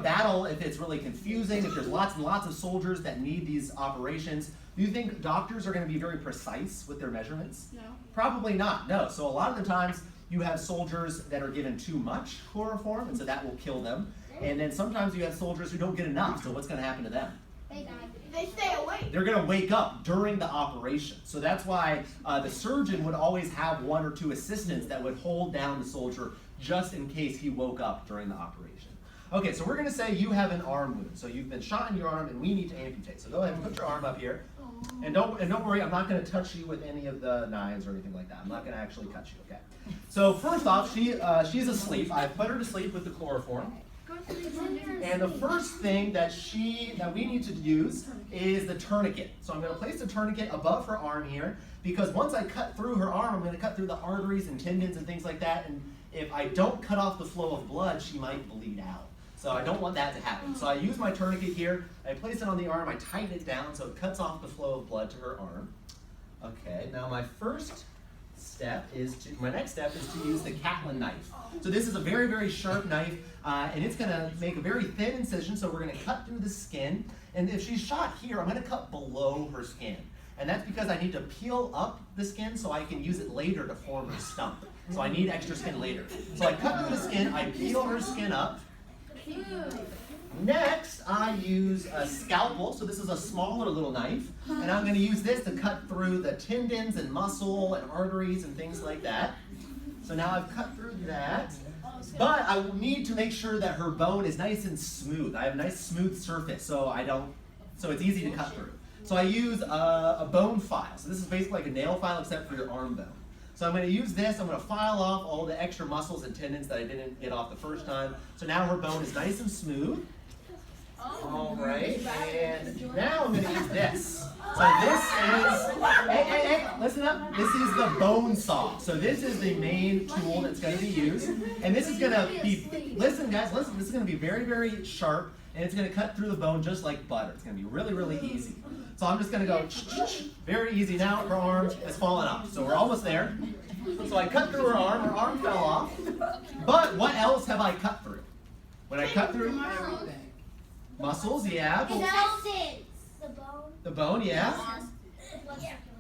battle, if it's really confusing, if there's lots and lots of soldiers that need these operations, do you think doctors are going to be very precise with their measurements? No. Probably not, no. So a lot of the times you have soldiers that are given too much chloroform, and so that will kill them. And then sometimes you have soldiers who don't get enough, so what's going to happen to them? They die. They stay awake. They're going to wake up during the operation. So that's why the surgeon would always have 1 or 2 assistants that would hold down the soldier just in case he woke up during the operation. Okay, so we're going to say you have an arm wound. So you've been shot in your arm and we need to amputate. So go ahead and put your arm up here. And don't worry, I'm not going to touch you with any of the knives or anything like that. I'm not going to actually cut you, okay? So first off, she's asleep. I've put her to sleep with the chloroform. And the first thing that we need to use is the tourniquet. So I'm going to place the tourniquet above her arm here, because once I cut through her arm, I'm going to cut through the arteries and tendons and things like that. And if I don't cut off the flow of blood, she might bleed out. So I don't want that to happen. So I use my tourniquet here. I place it on the arm. I tighten it down so it cuts off the flow of blood to her arm. Okay, now my next step is to use the Catlin knife. So this is a very, very sharp knife, and it's going to make a very thin incision, so we're going to cut through the skin. And if she's shot here, I'm going to cut below her skin. And that's because I need to peel up the skin so I can use it later to form her stump. So I need extra skin later. So I cut through the skin, I peel her skin up. Next, I use a scalpel. So this is a smaller little knife, and I'm going to use this to cut through the tendons and muscle and arteries and things like that. So now I've cut through that, but I need to make sure that her bone is nice and smooth. I have a nice smooth surface, so it's easy to cut through. So I use a bone file. So this is basically like a nail file except for your arm bone. So I'm going to use this. I'm going to file off all the extra muscles and tendons that I didn't get off the first time. So now her bone is nice and smooth. All right, and now I'm going to use this. So this is, hey, listen up. This is the bone saw. So this is the main tool that's going to be used. And this is going to be, listen guys, listen, this is going to be very, very sharp, and it's going to cut through the bone just like butter. It's going to be really, really easy. So I'm just going to go very easy. Now her arm has fallen off. So we're almost there. So I cut through her arm fell off. But what else have I cut through? When I cut through muscles, yeah. The bone, yeah.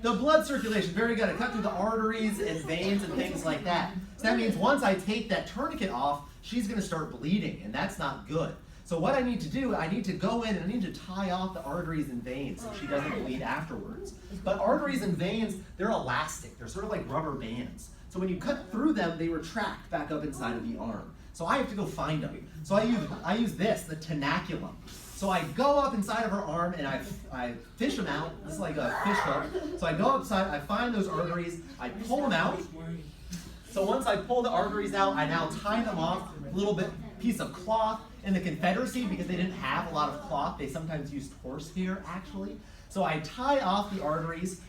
The blood circulation, very good. I cut through the arteries and veins and things like that. So that means once I take that tourniquet off, she's going to start bleeding, and that's not good. So what I need to do, I need to go in and I need to tie off the arteries and veins so she doesn't bleed afterwards. But arteries and veins, they're elastic. They're sort of like rubber bands. So when you cut through them, they retract back up inside of the arm. So I have to go find them. So I use this, the tenaculum. So I go up inside of her arm and I fish them out. This is like a fish hook. So I go upside, I find those arteries, I pull them out. So once I pull the arteries out, I now tie them off a little bit piece of cloth. In the Confederacy, because they didn't have a lot of cloth, they sometimes used horsehair actually. So I tie off the arteries.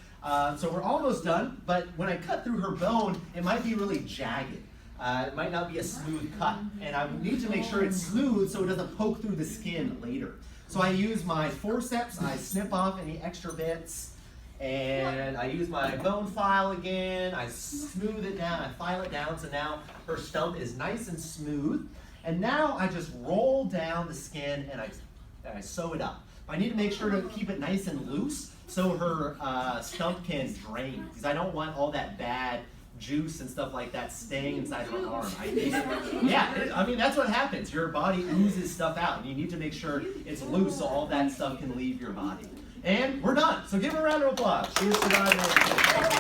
So we're almost done, but when I cut through her bone, it might be really jagged. It might not be a smooth cut, and I need to make sure it's smooth so it doesn't poke through the skin later. So I use my forceps, I snip off any extra bits, and I use my bone file again, I smooth it down, I file it down, so now her stump is nice and smooth. And now I just roll down the skin and I sew it up. I need to make sure to keep it nice and loose so her stump can drain, because I don't want all that bad juice and stuff like that staying inside her arm. I need it. Yeah, I mean, that's what happens. Your body oozes stuff out, and you need to make sure it's loose so all that stuff can leave your body. And we're done. So give her a round of applause. She has survived.